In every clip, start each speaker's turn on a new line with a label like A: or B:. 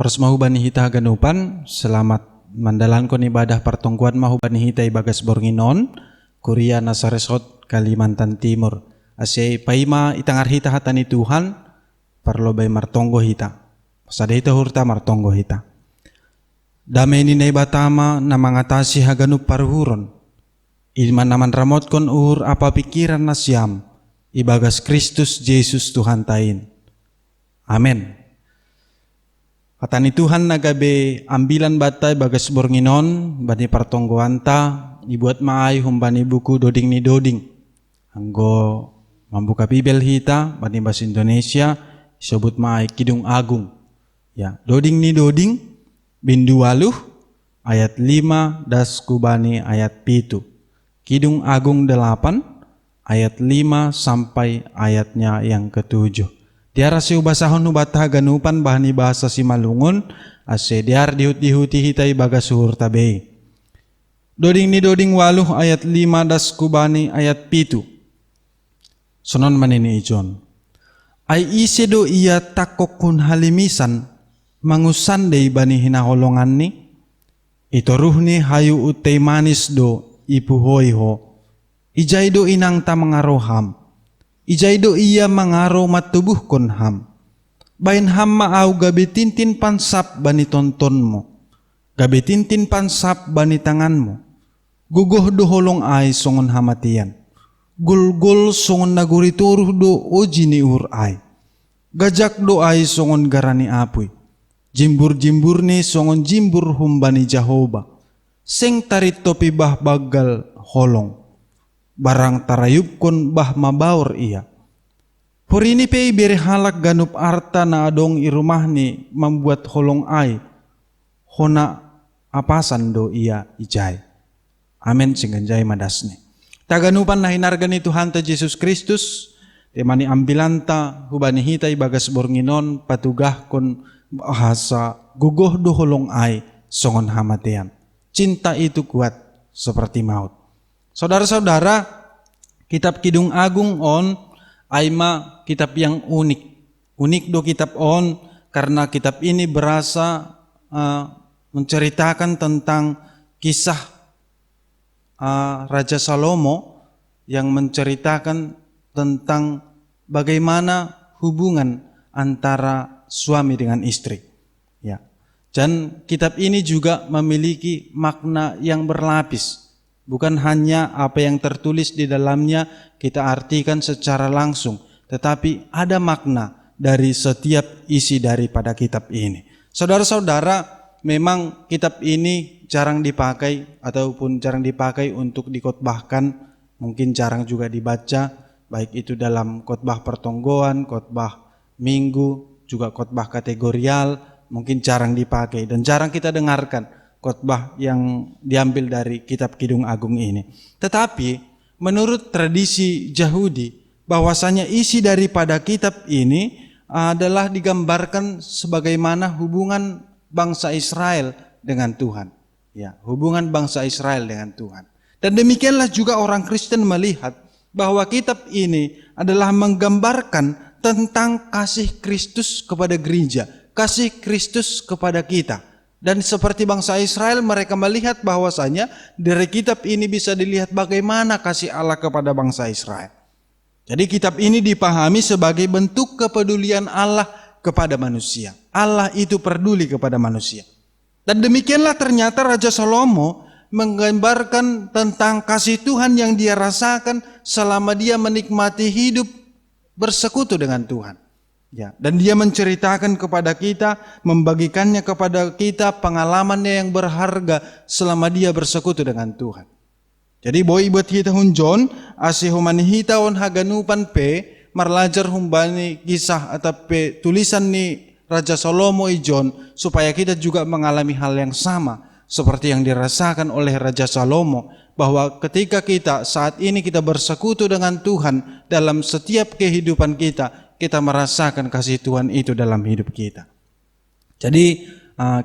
A: Ors mahubani hita ganupan, selamat mendalankan ibadah pertongkuan mahubani hita ibagas Bornginon, Kuria Nasaresot, Kalimantan Timur. Asy paima itangar hita hatani Tuhan, parlo bay martonggo hita. Pasada hita hurta martonggo hita. Damai ni nai batama na mangatasi haganup paruhuron. Ilman naman ramotkon uhur apa pikiran nasyam, ibagas Kristus Yesus Tuhan tain. Amen. Hatani Tuhan nagabe ambilan batay bagas Bornginon bani partonggoanta ibuat maay humbani buku doding ni doding. Anggo membuka Bibel hita bani bahasa Indonesia sebut maay Kidung Agung. Ya, doding ni doding bindu waluh ayat 5 das kubani ayat 7. Kidung Agung 8 ayat 5 sampai ayatnya yang ke-7. Diara si ubasahon ubata ganupan bahani bahasa si malungun ase diar dihut-dihuti hitai bagas suhur tabei. Doding ni doding waluh ayat 5 das kubani ayat 7. Sonon manini ijon. Ai ise do iya takokun halimisan mangusandei bani hinaholongan ni. Ito ruhni hayu utei manis do ipuhoiho. Ijai do inang ta mangaroham. Ijai do iya mangaro matubuh kon ham. Bain ham maau gabe tintin pansap bani tontonmu. Gabe tintin pansap bani tanganmu. Gugoh do holong ay songon hamatian. Gul-gul songon naguri turuh do oji ni ur ay. Gajak do ay songon garani apuy. Jimbur-jimbur ni songon jimbur humbani Jahoba. Seng tarit topi bah bagal holong. Barang tarayub kon bah mabaur iya. Purini pei beri halak ganup arta na adong irumah ni membuat holong ay. Hona apasan do iya ijay. Amen singganjay madasni. Taganupan na hinargan ni Tuhan ta Jesus Kristus. Temani ambilanta hubani hitay bagas Bornginon patugah kon bahasa gugoh do holong ay songon hamatian. Cinta itu kuat seperti maut. Saudara-saudara, kitab Kidung Agung on aima kitab yang unik. Unik do kitab on karena kitab ini berasa menceritakan tentang kisah Raja Salomo yang menceritakan tentang bagaimana hubungan antara suami dengan istri. Ya. Dan kitab ini juga memiliki makna yang berlapis. Bukan hanya apa yang tertulis di dalamnya kita artikan secara langsung, tetapi ada makna dari setiap isi daripada kitab ini. Saudara-saudara, memang kitab ini jarang dipakai ataupun jarang dipakai untuk dikotbahkan, mungkin jarang juga dibaca, baik itu dalam khotbah pertonggoan, khotbah minggu, juga khotbah kategorial, mungkin jarang dipakai dan jarang kita dengarkan khotbah yang diambil dari kitab Kidung Agung ini. Tetapi menurut tradisi Yahudi bahwasanya isi daripada kitab ini adalah digambarkan sebagaimana hubungan bangsa Israel dengan Tuhan. Ya, hubungan bangsa Israel dengan Tuhan. Dan demikianlah juga orang Kristen melihat bahwa kitab ini adalah menggambarkan tentang kasih Kristus kepada gereja, kasih Kristus kepada kita. Dan seperti bangsa Israel mereka melihat bahwasanya dari kitab ini bisa dilihat bagaimana kasih Allah kepada bangsa Israel. Jadi kitab ini dipahami sebagai bentuk kepedulian Allah kepada manusia. Allah itu peduli kepada manusia. Dan demikianlah ternyata Raja Salomo menggambarkan tentang kasih Tuhan yang dia rasakan selama dia menikmati hidup bersekutu dengan Tuhan. Ya, dan dia menceritakan kepada kita, membagikannya kepada kita pengalamannya yang berharga selama dia bersekutu dengan Tuhan. Jadi boy buat kita hunjon, asih humani hita on haganupan pe, marlajar humbani kisah atau pe tulisan ni Raja Salomo ijon, supaya kita juga mengalami hal yang sama seperti yang dirasakan oleh Raja Salomo, bahwa ketika kita saat ini kita bersekutu dengan Tuhan dalam setiap kehidupan kita merasakan kasih Tuhan itu dalam hidup kita. Jadi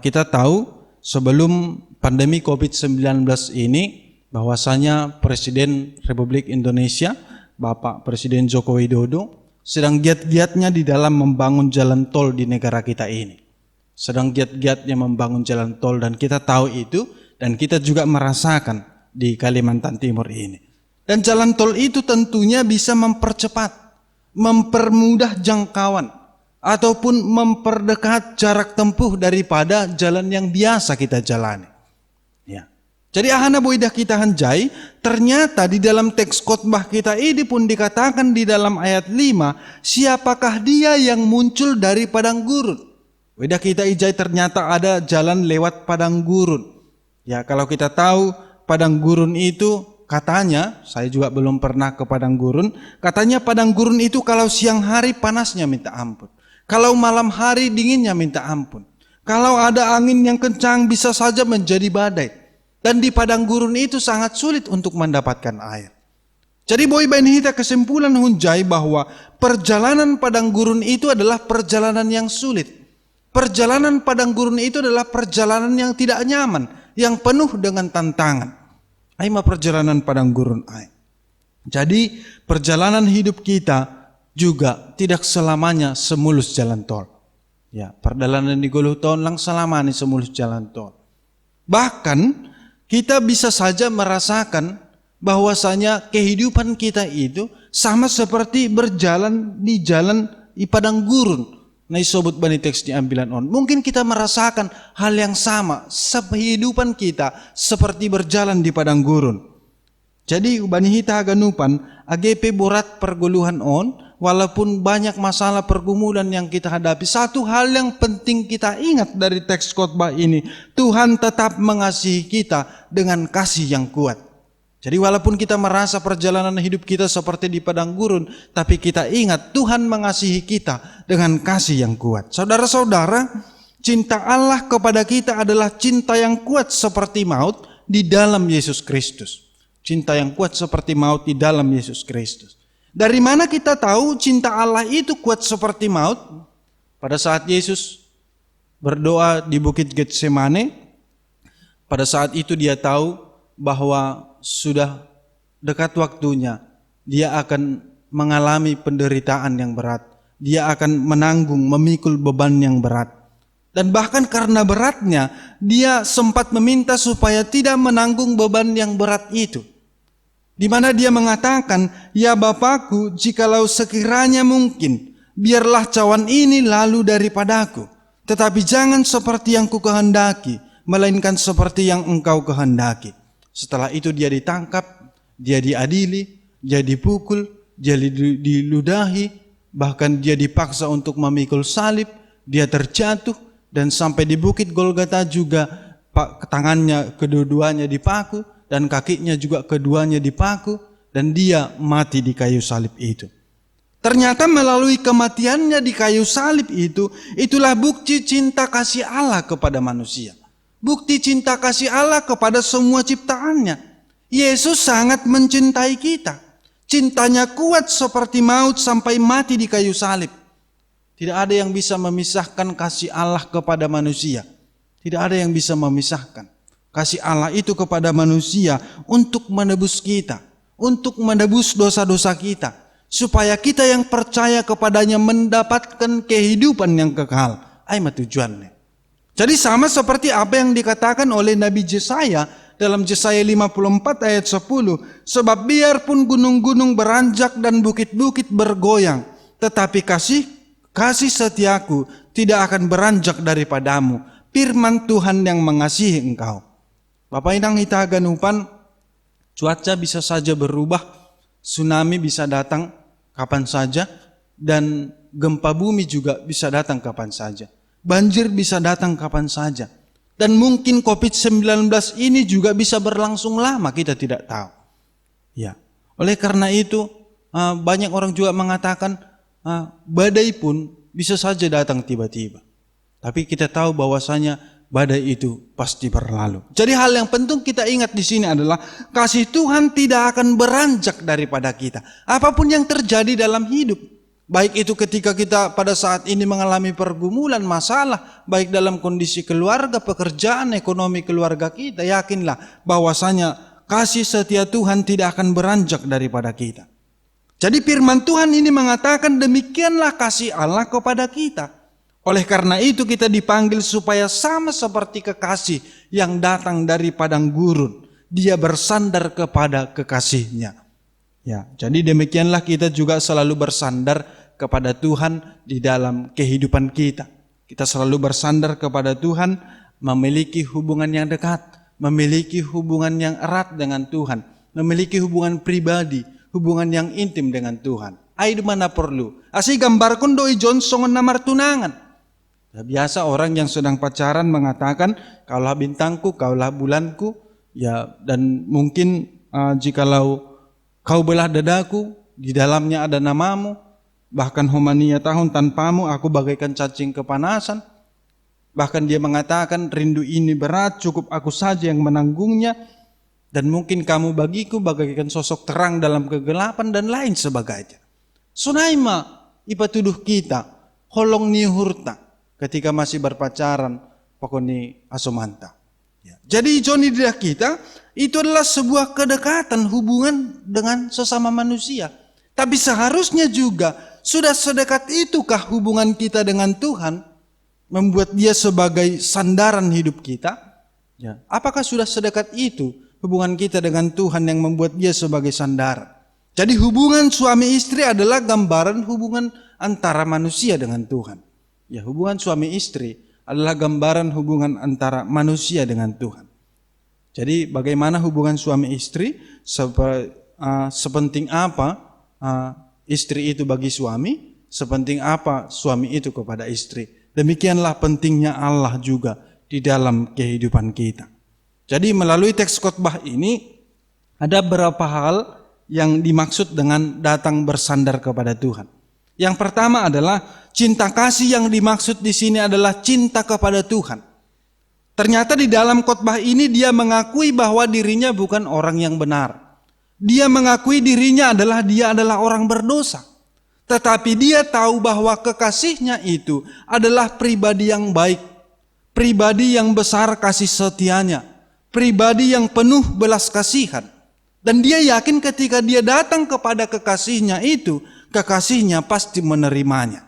A: kita tahu sebelum pandemi COVID-19 ini bahwasanya Presiden Republik Indonesia Bapak Presiden Joko Widodo sedang giat-giatnya di dalam membangun jalan tol di negara kita ini. sedang giat-giatnya membangun jalan tol, dan kita tahu itu, dan kita juga merasakan di Kalimantan Timur ini. Dan jalan tol itu tentunya bisa mempercepat, mempermudah jangkauan, ataupun memperdekat jarak tempuh daripada jalan yang biasa kita jalani. Ya. Jadi ahana boidah kita hanjai, ternyata di dalam teks khotbah kita ini pun dikatakan di dalam ayat 5, siapakah dia yang muncul dari padang gurun? Boidah kita ijai ternyata ada jalan lewat padang gurun. Ya, kalau kita tahu padang gurun itu katanya, saya juga belum pernah ke padang gurun, katanya padang gurun itu kalau siang hari panasnya minta ampun. Kalau malam hari dinginnya minta ampun. Kalau ada angin yang kencang bisa saja menjadi badai. Dan di padang gurun itu sangat sulit untuk mendapatkan air. Jadi boy hita kesimpulan hunjai bahwa perjalanan padang gurun itu adalah perjalanan yang sulit. Perjalanan padang gurun itu adalah perjalanan yang tidak nyaman, yang penuh dengan tantangan. Aima perjalanan padang gurun ai. Jadi perjalanan hidup kita juga tidak selamanya semulus jalan tol. Ya, perjalanan di goluh tahun lang selamanya semulus jalan tol. Bahkan kita bisa saja merasakan bahwasanya kehidupan kita itu sama seperti berjalan di jalan di padang gurun. Nah, sobat bani teks diambilan on. Mungkin kita merasakan hal yang sama, kehidupan kita seperti berjalan di padang gurun. Jadi bani hita aganupan AGP borat perguluhan on, walaupun banyak masalah pergumulan yang kita hadapi, satu hal yang penting kita ingat dari teks khotbah ini, Tuhan tetap mengasihi kita dengan kasih yang kuat. Jadi walaupun kita merasa perjalanan hidup kita seperti di padang gurun, tapi kita ingat Tuhan mengasihi kita dengan kasih yang kuat. Saudara-saudara, cinta Allah kepada kita adalah cinta yang kuat seperti maut di dalam Yesus Kristus. Cinta yang kuat seperti maut di dalam Yesus Kristus. Dari mana kita tahu cinta Allah itu kuat seperti maut? Pada saat Yesus berdoa di Bukit Getsemane, pada saat itu dia tahu bahwa sudah dekat waktunya dia akan mengalami penderitaan yang berat. Dia akan menanggung, memikul beban yang berat. Dan bahkan karena beratnya, dia sempat meminta supaya tidak menanggung beban yang berat itu. Di mana dia mengatakan, ya Bapakku, jikalau sekiranya mungkin, biarlah cawan ini lalu daripadaku. Tetapi jangan seperti yang kukehendaki, melainkan seperti yang engkau kehendaki. Setelah itu dia ditangkap, dia diadili, dia dipukul, dia diludahi, bahkan dia dipaksa untuk memikul salib, dia terjatuh, dan sampai di bukit Golgota juga tangannya kedua-duanya dipaku, dan kakinya juga keduanya dipaku, dan dia mati di kayu salib itu. Ternyata melalui kematiannya di kayu salib itu, itulah bukti cinta kasih Allah kepada manusia. Bukti cinta kasih Allah kepada semua ciptaannya. Yesus sangat mencintai kita. Cintanya kuat seperti maut sampai mati di kayu salib. Tidak ada yang bisa memisahkan kasih Allah kepada manusia. Tidak ada yang bisa memisahkan kasih Allah itu kepada manusia untuk menebus kita, untuk menebus dosa-dosa kita, supaya kita yang percaya kepadanya mendapatkan kehidupan yang kekal. Aima tujuannya. Jadi sama seperti apa yang dikatakan oleh Nabi Yesaya dalam Yesaya 54 ayat 10. Sebab biarpun gunung-gunung beranjak dan bukit-bukit bergoyang, tetapi kasih setiaku tidak akan beranjak daripadamu. Firman Tuhan yang mengasihi engkau. Bapak Inang hita ganupan, cuaca bisa saja berubah, tsunami bisa datang kapan saja, dan gempa bumi juga bisa datang kapan saja. Banjir bisa datang kapan saja. Dan mungkin COVID-19 ini juga bisa berlangsung lama, kita tidak tahu. Ya, oleh karena itu banyak orang juga mengatakan badai pun bisa saja datang tiba-tiba. Tapi kita tahu bahwasanya badai itu pasti berlalu. Jadi hal yang penting kita ingat di sini adalah kasih Tuhan tidak akan beranjak daripada kita. Apapun yang terjadi dalam hidup, baik itu ketika kita pada saat ini mengalami pergumulan, masalah, baik dalam kondisi keluarga, pekerjaan, ekonomi keluarga kita, yakinlah bahwasanya kasih setia Tuhan tidak akan beranjak daripada kita. Jadi firman Tuhan ini mengatakan demikianlah kasih Allah kepada kita. Oleh karena itu kita dipanggil supaya sama seperti kekasih yang datang dari padang gurun. Dia bersandar kepada kekasihnya. Ya, jadi demikianlah kita juga selalu bersandar kepada Tuhan di dalam kehidupan kita. Kita selalu bersandar kepada Tuhan, memiliki hubungan yang dekat, memiliki hubungan yang erat dengan Tuhan, memiliki hubungan pribadi, hubungan yang intim dengan Tuhan. Ai mana perlu. Asih gambar kun doi Johnson namar tunangan. Ya, biasa orang yang sedang pacaran mengatakan, kaulah bintangku, kaulah bulanku, ya, dan mungkin jikalau kau belah dadaku, di dalamnya ada namamu, bahkan homania tahun tanpamu aku bagaikan cacing kepanasan. Bahkan dia mengatakan rindu ini berat, cukup aku saja yang menanggungnya, dan mungkin kamu bagiku bagaikan sosok terang dalam kegelapan dan lain sebagainya. Sunaima ipatuduh kita, holong ni hurta. Ketika masih berpacaran, pokoknya asomanta. Ya. Jadi Joni dia kita, itu adalah sebuah kedekatan hubungan dengan sesama manusia. Tapi seharusnya juga, sudah sedekat itukah hubungan kita dengan Tuhan, membuat dia sebagai sandaran hidup kita? Ya. Apakah sudah sedekat itu hubungan kita dengan Tuhan yang membuat dia sebagai sandaran? Jadi hubungan suami istri adalah gambaran hubungan antara manusia dengan Tuhan. Ya, hubungan suami istri adalah gambaran hubungan antara manusia dengan Tuhan. Jadi bagaimana hubungan suami istri, sepenting apa istri itu bagi suami, sepenting apa suami itu kepada istri. Demikianlah pentingnya Allah juga di dalam kehidupan kita. Jadi melalui teks khotbah ini ada beberapa hal yang dimaksud dengan datang bersandar kepada Tuhan. Yang pertama adalah cinta kasih yang dimaksud di sini adalah cinta kepada Tuhan. Ternyata di dalam khotbah ini dia mengakui bahwa dirinya bukan orang yang benar. Dia mengakui dirinya dia adalah orang berdosa. Tetapi dia tahu bahwa kekasihnya itu adalah pribadi yang baik, pribadi yang besar kasih setianya, pribadi yang penuh belas kasihan. Dan dia yakin ketika dia datang kepada kekasihnya itu, kekasihnya pasti menerimanya.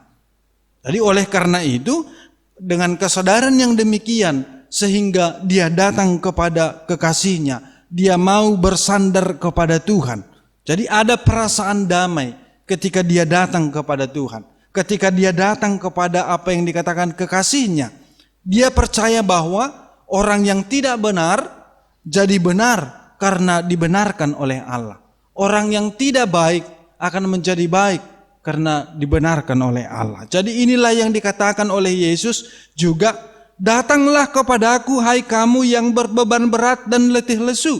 A: Jadi oleh karena itu, dengan kesadaran yang demikian, sehingga dia datang kepada kekasihnya, dia mau bersandar kepada Tuhan. Jadi ada perasaan damai ketika dia datang kepada Tuhan. Ketika dia datang kepada apa yang dikatakan kekasihnya, dia percaya bahwa orang yang tidak benar, jadi benar karena dibenarkan oleh Allah. Orang yang tidak baik akan menjadi baik karena dibenarkan oleh Allah. Jadi inilah yang dikatakan oleh Yesus juga, datanglah kepadaku hai kamu yang berbeban berat dan letih lesu,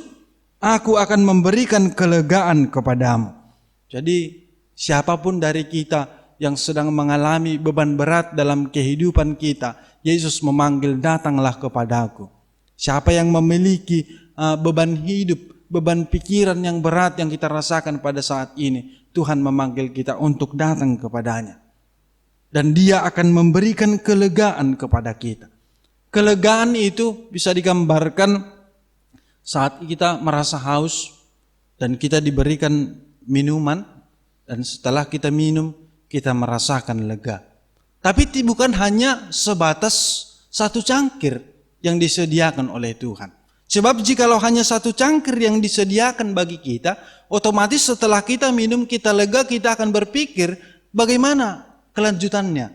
A: aku akan memberikan kelegaan kepadamu. Jadi siapapun dari kita yang sedang mengalami beban berat dalam kehidupan kita, Yesus memanggil datanglah kepadaku. Siapa yang memiliki beban hidup, beban pikiran yang berat yang kita rasakan pada saat ini, Tuhan memanggil kita untuk datang kepadanya. Dan dia akan memberikan kelegaan kepada kita. Kelegaan itu bisa digambarkan saat kita merasa haus dan kita diberikan minuman, dan setelah kita minum kita merasakan lega. Tapi bukan hanya sebatas satu cangkir yang disediakan oleh Tuhan. Sebab jikalau hanya satu cangkir yang disediakan bagi kita, otomatis setelah kita minum, kita lega, kita akan berpikir bagaimana kelanjutannya.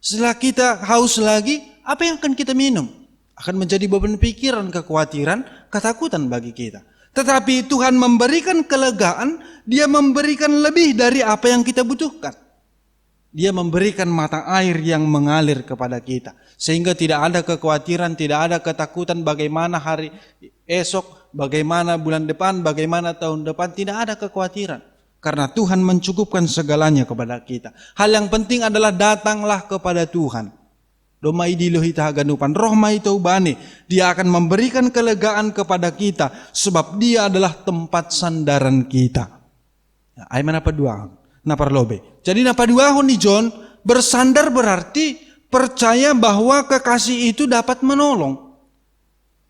A: Setelah kita haus lagi, apa yang akan kita minum? Akan menjadi beban pikiran, kekhawatiran, ketakutan bagi kita. Tetapi Tuhan memberikan kelegaan, dia memberikan lebih dari apa yang kita butuhkan. Dia memberikan mata air yang mengalir kepada kita. Sehingga tidak ada kekhawatiran, tidak ada ketakutan bagaimana hari esok, bagaimana bulan depan, bagaimana tahun depan. Tidak ada kekhawatiran. Karena Tuhan mencukupkan segalanya kepada kita. Hal yang penting adalah datanglah kepada Tuhan. Domai dilohita ganupan, rohmai taubane. Dia akan memberikan kelegaan kepada kita. Sebab dia adalah tempat sandaran kita. Ay mana padua? Naparlobe. Jadi napaduahon ni John, bersandar berarti percaya bahwa kekasih itu dapat menolong.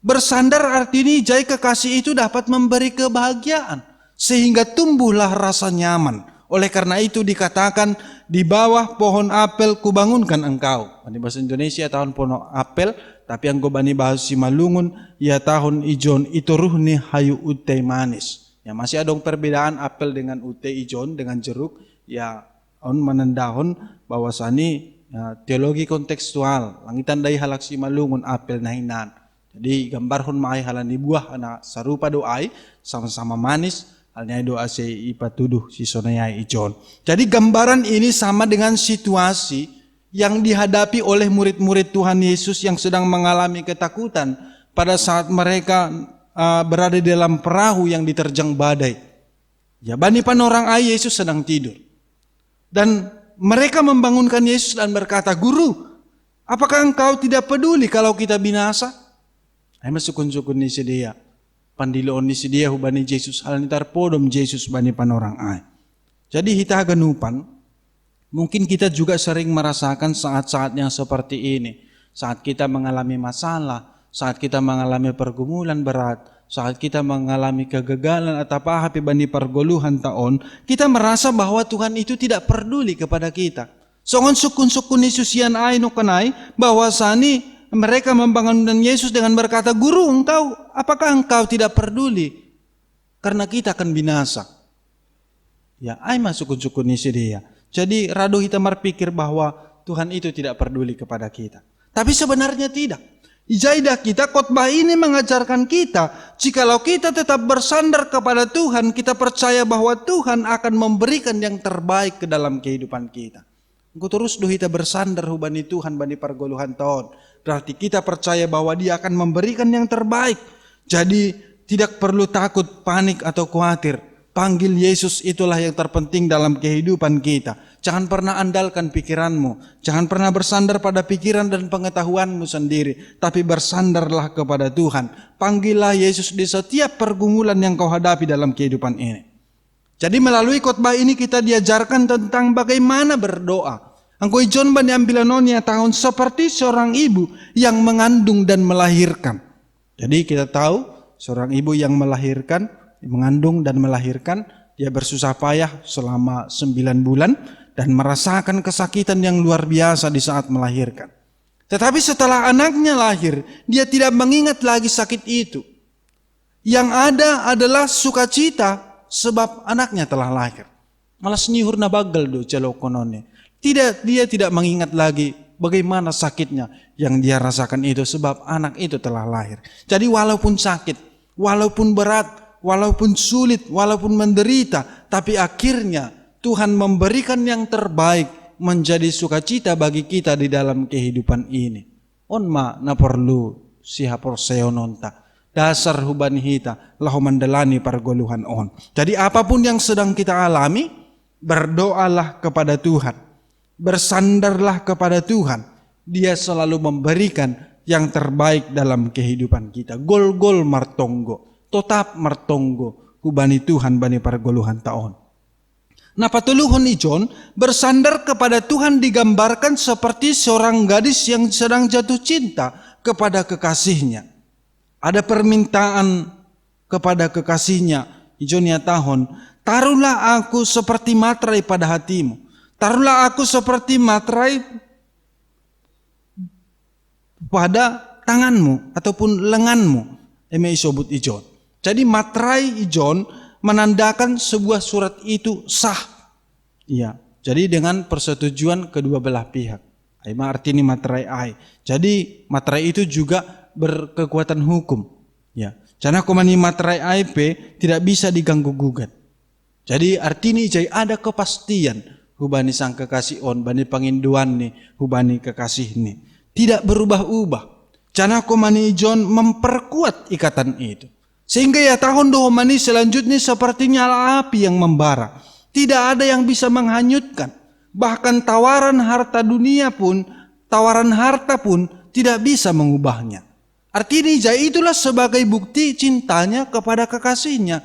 A: Bersandar artinya jai kekasih itu dapat memberi kebahagiaan. Sehingga tumbuhlah rasa nyaman. Oleh karena itu dikatakan, di bawah pohon apel kubangunkan engkau. Di bahasa Indonesia tahun pohon apel, tapi yang bani bahasa Simalungun, ya tahun ijon itu ruhni hayu ute manis. Ya masih ada perbedaan apel dengan ute ijon, dengan jeruk. Ya on menendahon bahwasani ya, teologi kontekstual. Langitan dai halak Simalungun apel nahinan. Jadi gambar hon maai halani buah anak sarupa doai sama-sama manis halnya doa si ipatuduh si sonaya ijon. Jadi gambaran ini sama dengan situasi yang dihadapi oleh murid-murid Tuhan Yesus yang sedang mengalami ketakutan pada saat mereka berada di dalam perahu yang diterjang badai. Ya bani panorang ai Yesus sedang tidur. Dan mereka membangunkan Yesus dan berkata, "Guru, apakah engkau tidak peduli kalau kita binasa?" Ay masukun-sukun ni sidia. Pandiloon ni sidia hubani Jesus. Hal nitar podom Jesus bani panorang ay. Jadi hita ganupan. Mungkin kita juga sering merasakan saat-saat yang seperti ini. Saat kita mengalami masalah. Saat kita mengalami pergumulan berat. Saat kita mengalami kegagalan atau apa bani pergoluhan taon. Kita merasa bahwa Tuhan itu tidak peduli kepada kita. Songon sukun-sukun ni susian ay no kanay. Bahwasani mereka membangunkan Yesus dengan berkata, "Guru, apakah engkau tidak peduli? Karena kita akan binasa." Ya, ay masuk-sukun isi dia. Jadi rado kita berpikir bahwa Tuhan itu tidak peduli kepada kita. Tapi sebenarnya tidak. Ijaidah kita, khotbah ini mengajarkan kita, jikalau kita tetap bersandar kepada Tuhan, kita percaya bahwa Tuhan akan memberikan yang terbaik ke dalam kehidupan kita. Engkau terus kita bersandar hubani Tuhan bani pergoluhan tahun. Berarti kita percaya bahwa Dia akan memberikan yang terbaik. Jadi tidak perlu takut, panik atau khawatir. Panggil Yesus itulah yang terpenting dalam kehidupan kita. Jangan pernah andalkan pikiranmu. Jangan pernah bersandar pada pikiran dan pengetahuanmu sendiri. Tapi bersandarlah kepada Tuhan. Panggillah Yesus di setiap pergumulan yang kau hadapi dalam kehidupan ini. Jadi melalui khotbah ini kita diajarkan tentang bagaimana berdoa. Angko ijon bani ambilanonia tahun seperti seorang ibu yang mengandung dan melahirkan. Jadi kita tahu seorang ibu yang melahirkan, mengandung dan melahirkan, dia bersusah payah selama 9 bulan dan merasakan kesakitan yang luar biasa di saat melahirkan. Tetapi setelah anaknya lahir, dia tidak mengingat lagi sakit itu. Yang ada adalah sukacita sebab anaknya telah lahir. Malah senihur na bagal do celokonone. Dia tidak mengingat lagi bagaimana sakitnya yang dia rasakan itu sebab anak itu telah lahir. Jadi walaupun sakit, walaupun berat, walaupun sulit, walaupun menderita, tapi akhirnya Tuhan memberikan yang terbaik menjadi sukacita bagi kita di dalam kehidupan ini. Onma na perlu siha porseononta. Dasar hubani hita lahu mandalani pargoluhan on. Jadi apapun yang sedang kita alami, berdoalah kepada Tuhan. Bersandarlah kepada Tuhan. Dia selalu memberikan yang terbaik dalam kehidupan kita. Gol-gol martonggo. Tetap martonggo. Hubani Tuhan bani pargoluhan taon. Nah patuluhon ijon, bersandar kepada Tuhan digambarkan seperti seorang gadis yang sedang jatuh cinta kepada kekasihnya. Ada permintaan kepada kekasihnya. Ijonnya tahun, taruhlah aku seperti materai pada hatimu. Taruhlah aku seperti materai pada tanganmu ataupun lenganmu. Eme isobut ijon. Jadi materai ijon menandakan sebuah surat itu sah. Iya. Jadi dengan persetujuan kedua belah pihak. Ima artinya materai ai. Jadi materai itu juga berkekuatan hukum. Ya. Karena komani materai ai tidak bisa diganggu gugat. Jadi artinya jai ada kepastian. Hubani sang kekasih on, bani panginduan nih, hubani kekasih nih. Tidak berubah-ubah. Karena komani ijon memperkuat ikatan itu. Sehingga ya tahun dohomani selanjutnya seperti nyala api yang membara. Tidak ada yang bisa menghanyutkan. Bahkan tawaran harta pun tidak bisa mengubahnya. Artinya itulah sebagai bukti cintanya kepada kekasihnya.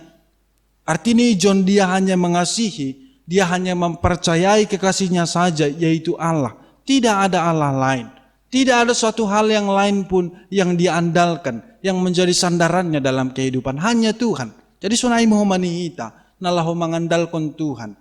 A: Artinya John dia hanya mengasihi. Dia hanya mempercayai kekasihnya saja, yaitu Allah. Tidak ada Allah lain. Tidak ada suatu hal yang lain pun yang dia andalkan, yang menjadi sandarannya dalam kehidupan. Hanya Tuhan. Jadi sunai mohomani hita, nalahu mengandalkan Tuhan.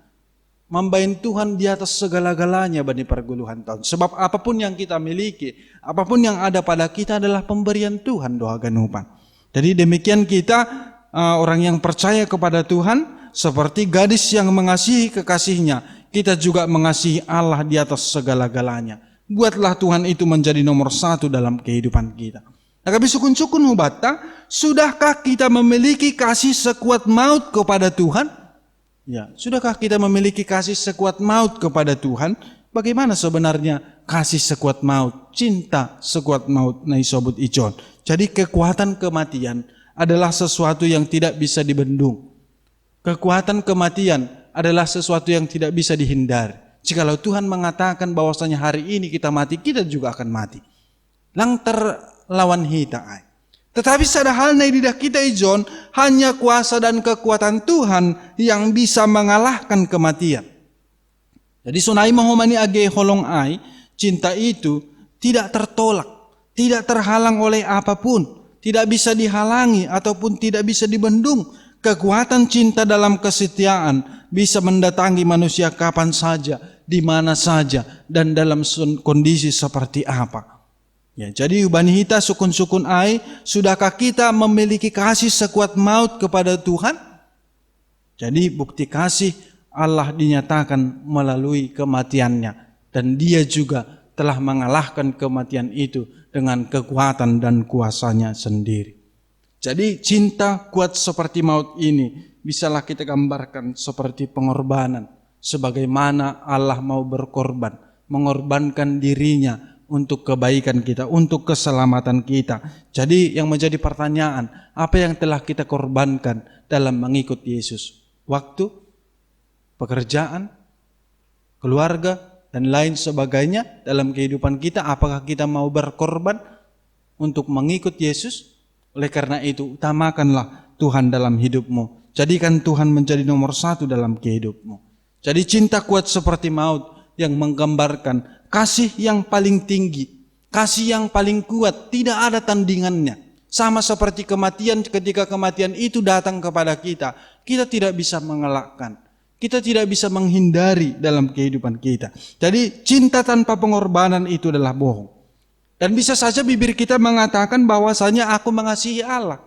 A: Membain Tuhan di atas segala-galanya bani perguluhan tahun. Sebab apapun yang kita miliki, apapun yang ada pada kita adalah pemberian Tuhan doa ganupan. Jadi demikian kita orang yang percaya kepada Tuhan, seperti gadis yang mengasihi kekasihnya, kita juga mengasihi Allah di atas segala-galanya. Buatlah Tuhan itu menjadi nomor satu dalam kehidupan kita. Nah, kami sukun-sukun hubata, sudahkah kita memiliki kasih sekuat maut kepada Tuhan? Ya, sudahkah kita memiliki kasih sekuat maut kepada Tuhan? Bagaimana sebenarnya kasih sekuat maut, cinta sekuat maut na isobut ijon. Jadi kekuatan kematian adalah sesuatu yang tidak bisa dibendung. Kekuatan kematian adalah sesuatu yang tidak bisa dihindari. Jikalau Tuhan mengatakan bahwasanya hari ini kita mati, kita juga akan mati. Lang terlawan hita. Tetapi sada hal na didah kita ijon, hanya kuasa dan kekuatan Tuhan yang bisa mengalahkan kematian. Jadi sunai mahomani age holong ai, cinta itu tidak tertolak, tidak terhalang oleh apapun, tidak bisa dihalangi ataupun tidak bisa dibendung. Kekuatan cinta dalam kesetiaan bisa mendatangi manusia kapan saja, di mana saja, dan dalam kondisi seperti apa. Ya, jadi ubani hita sukun-sukun ai, sudahkah kita memiliki kasih sekuat maut kepada Tuhan? Jadi bukti kasih Allah dinyatakan melalui kematiannya, dan dia juga telah mengalahkan kematian itu dengan kekuatan dan kuasanya sendiri. Jadi cinta kuat seperti maut ini bisalah kita gambarkan seperti pengorbanan, sebagaimana Allah mau berkorban, mengorbankan dirinya untuk kebaikan kita, untuk keselamatan kita. Jadi yang menjadi pertanyaan, apa yang telah kita korbankan dalam mengikut Yesus? Waktu, pekerjaan, keluarga, dan lain sebagainya dalam kehidupan kita. Apakah kita mau berkorban untuk mengikut Yesus? Oleh karena itu, utamakanlah Tuhan dalam hidupmu. Jadikan Tuhan menjadi nomor satu dalam kehidupmu. Jadi cinta kuat seperti maut yang menggambarkan kasih yang paling tinggi, kasih yang paling kuat, tidak ada tandingannya. Sama seperti kematian, ketika kematian itu datang kepada kita, kita tidak bisa mengelakkan, kita tidak bisa menghindari dalam kehidupan kita. Jadi cinta tanpa pengorbanan itu adalah bohong. Dan bisa saja bibir kita mengatakan bahwasanya aku mengasihi Allah.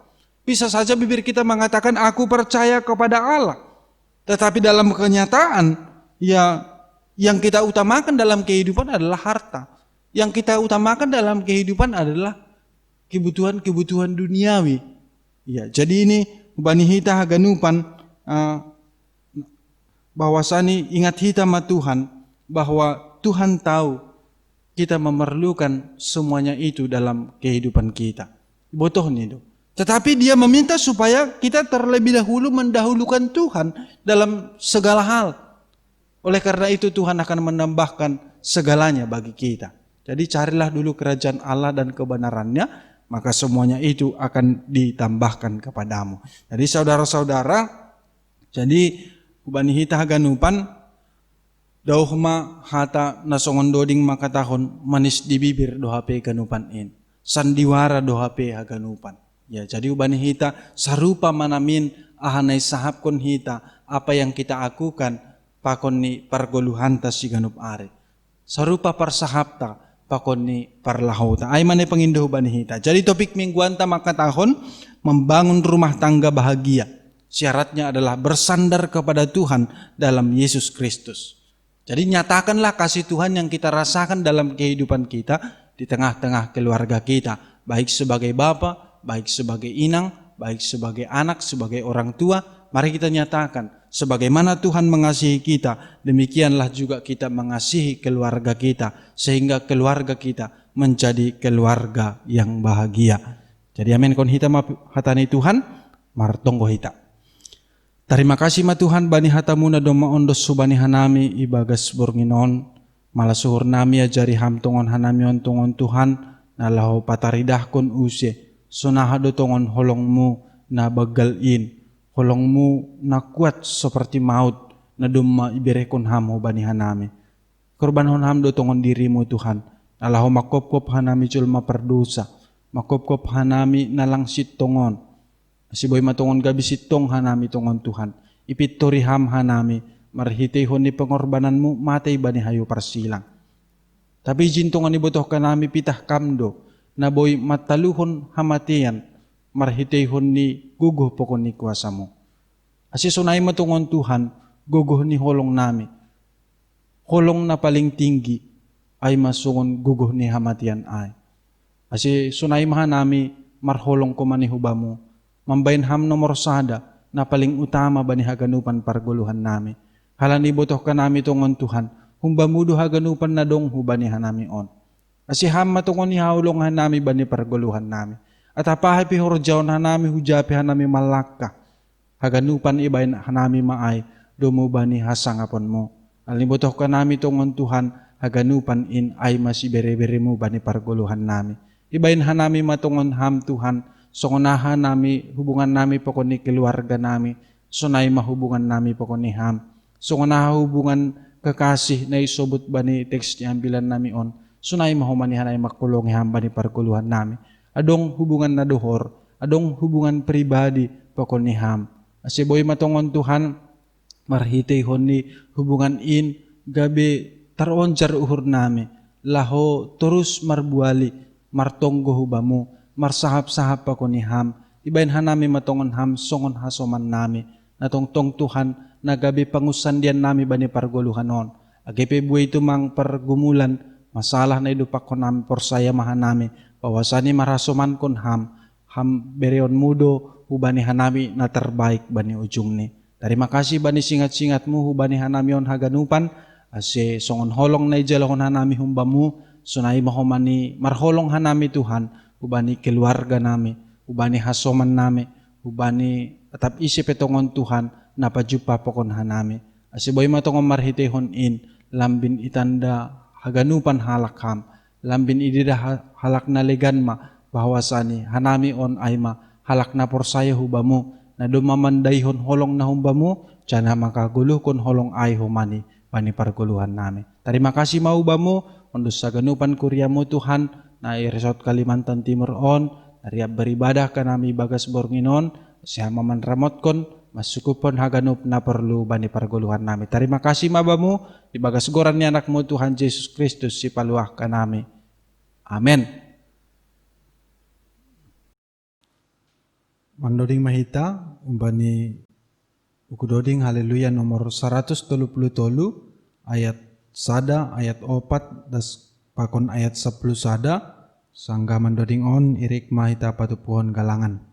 A: Bisa saja bibir kita mengatakan aku percaya kepada Allah. Tetapi dalam kenyataan, ya, yang kita utamakan dalam kehidupan adalah harta. Yang kita utamakan dalam kehidupan adalah kebutuhan-kebutuhan duniawi. Ya, jadi ini bani hita haganupan bahwasani ingat hita ma Tuhan, bahwa Tuhan tahu kita memerlukan semuanya itu dalam kehidupan kita. Botoh nih dong. Tetapi dia meminta supaya kita terlebih dahulu mendahulukan Tuhan dalam segala hal. Oleh karena itu Tuhan akan menambahkan segalanya bagi kita. Jadi carilah dulu kerajaan Allah dan kebenarannya, maka semuanya itu akan ditambahkan kepadamu. Jadi saudara-saudara, jadi ubani hita haganupan, dauhma hata nasongon doding maka tahun manis di bibir dohape ganupan in. Sandiwara dohape haganupan. Ya, jadi ubani hita sarupa manamin ahanai sahab kon hita apa yang kita akukan pakon ni pargoluhanta si ganup are. Sarupa parsahapta pakon ni parlahauta. Ay manay pangindahu ubani hita. Jadi topik mingguan ta maka tahun membangun rumah tangga bahagia. Syaratnya adalah bersandar kepada Tuhan dalam Yesus Kristus. Jadi nyatakanlah kasih Tuhan yang kita rasakan dalam kehidupan kita di tengah-tengah keluarga kita. Baik sebagai bapa, baik sebagai inang, baik sebagai anak, sebagai orang tua. Mari kita nyatakan, sebagaimana Tuhan mengasihi kita, demikianlah juga kita mengasihi keluarga kita. Sehingga keluarga kita menjadi keluarga yang bahagia. Jadi amin kon hita hatani Tuhan, martonggo hita. Terima kasih ma Tuhan bani hatamuna doma ondos subani hanami ibagas bornginon malasuhur nami ajari ham tongon hanami on tongon Tuhan nalahu pataridah kon use sonahado tongon holongmu na bagalin holongmu na kuat seperti maut na dumma iberekon ham bani hanami korban hon ham do tongon dirimu Tuhan nalahu makop-kop hanami julma perdosa makop-kop hanami nalangsit tongon si boy matongon gabi sitong hanami tongon Tuhan. Ipitori ham hanami marhitihon ni pengorbananmu, matay bani hayo parsilang. Tapi jintungan ibutoh ka nami pitah kamdo, na boy mataluhon hamatian, marhitihon ni guguh pokon ni kuasamu. Asi sunay matungon Tuhan, guguh ni holong nami. Holong na paling tinggi ay masungon guguh ni hamatian ay. Asi sunay maha nami marholong ko manihubamu. Mambayin ham nomor sada na paling utama bani haganupan parguluhan nami. Halani botoh ka nami tungon Tuhan, humbamudo haganupan na dong hubanihan nami on. Asi ham matungon ni haulongan nami bani parguluhan nami. At apahay pihorjaw na nami hujapihan nami malaka. Haganupan ibayin nami maay, dumubani hasangapon mo. Alibotoh ka nami tungon Tuhan, haganupan in ay masibere-bere mo bani parguluhan nami. Ibayin hanami matungon ham Tuhan, songonahan nami, hubungan nami pokon ni keluarga nami, sonay mahubungan nami pokon ni ham. Songonahan hubungan kekasih na isobot bani teks ni ambilan nami on, sonay mahumanihan ay makulong ham bani parguluhan nami. Adong hubungan na dohor, adong hubungan pribadi pokon ni ham. Asiboy matungon Tuhan, marhitihon ni hubungan in, gabi taron jar uhur nami, laho terus marbuali, martonggo hubamu, marsahap-sahap pa ko ni ham, ibayin hanami matongon ham, songon hasoman nami, natongtong Tuhan, nagabi pangusan diyan nami bani parguluhan on. Agipi buhay tumang pargumulan, masalah na idupak ko nami, porsaya mahan nami, pawasani marasoman kon ham bereon mudo, hubani hanami na terbaik bani ujung ni. Terima kasih bani singat-singatmu, hubani hanami on haganupan, ase songon holong na ijalahon hanami humbamu, sunay mahomani marholong hanami Tuhan, ubani keluarga nami, ubani hasoman nami, ubani atap isip etongon Tuhan, napajupa pokon hanami. Asiboy matongon marhitehon in, lambin itanda haganupan halak ham, lambin idida halak na legan ma, bahwasani hanami on ay ma, halak na porsaya hubamu, na dumamandayhon holong na humbamu, tiyan makaguluh kon holong ay humani, bani parguluhan nami. Terima kasih maubamu, untuk saganupan kuryamu Tuhan, na resort Kalimantan Timur on, nariap beribadah ka nami bagas bornginon, siya maman ramotkon, masukupon haganup na perlu bani parguluhan nami. Terima kasih mabamu, di bagas goran ni anakmu Tuhan Yesus Kristus, si paluah ka nami. Amen. Mandoding mahita, umbani ukudoding haleluya nomor 133, ayat sada, ayat 4, das pakon ayat 10 sada, sangga mandoding on, irik mahita patupuhon galangan.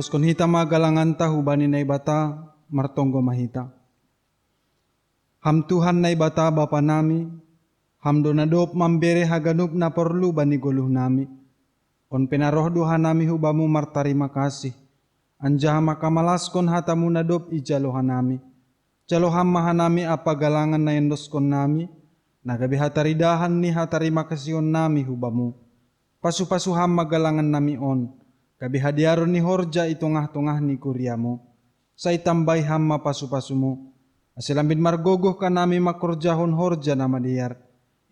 A: Terus kun hita magalangan ta hubani na ibata martonggo mahita. Ham Tuhan na ibata Bapa nami, Hamdo na dop mambere haganup na perlu bani goluh nami. On penaroh duha nami hubamu martarima kasih. Anjaha makamalaskon hatamu na dop ijalohan nami. Jalohan mahanami apa galangan na endoskon nami. Nagabi hataridahan ni hatarima kasiyon nami hubamu. Pasu-pasuham magalangan nami on. Gabi hadiaron ni horja itungah-tungah ni kuriamu. Sa itambay hamma pasu-pasumu. Asilambin margogoh ka nami makorjahon horja na madiyar.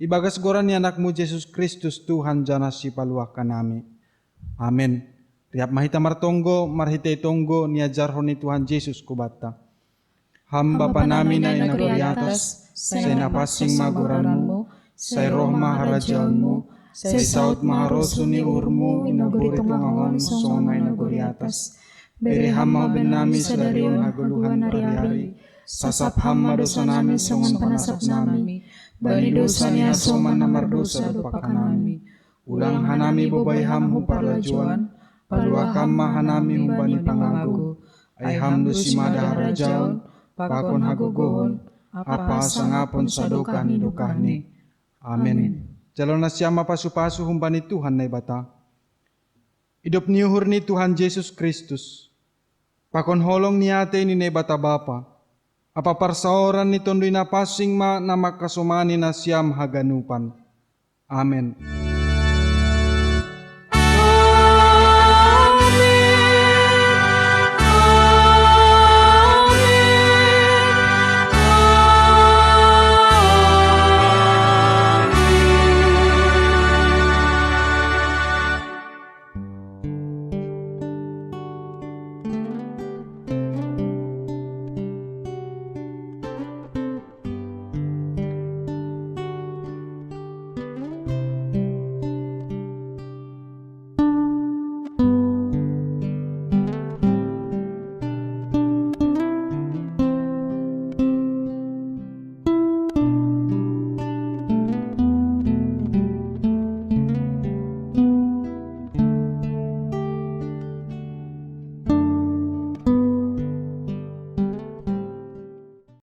A: Ibagas goran ni anakmu Jesus Kristus Tuhan jana si paluah ka nami. Amen. Riap mahita martonggo, marhitay tonggo niajarhon ni Tuhan Yesus kubata. Hamba pa namin na inaguriatas, sa napasing maguranmu, sa roh maharajanmu, sa isaut maharoso ni urmu, inaburit mangon songay naguriatas. Beri hama benami sa darion haguluhan hari-hari, sasap hama dosa namin songon panasap nami, bani dosa niya soman na mardosa dopa kanami. Ulang hanami bobay hamhu parlajuan, paluakam mahanami humbani pangago, ay hamdo si madaharajaon, pakon hagogohon, apa sangapon sa dokah ni. Amen. Jalo na siya mapasu-pasu humbani Tuhan na ibata. Idop niyuhur ni Tuhan Yesus Kristus. Pakon holong niyate ni nebata Bapa. Apa parsaoran ni tondoy na pasing ma na makasumani na siyam haganupan. Amen.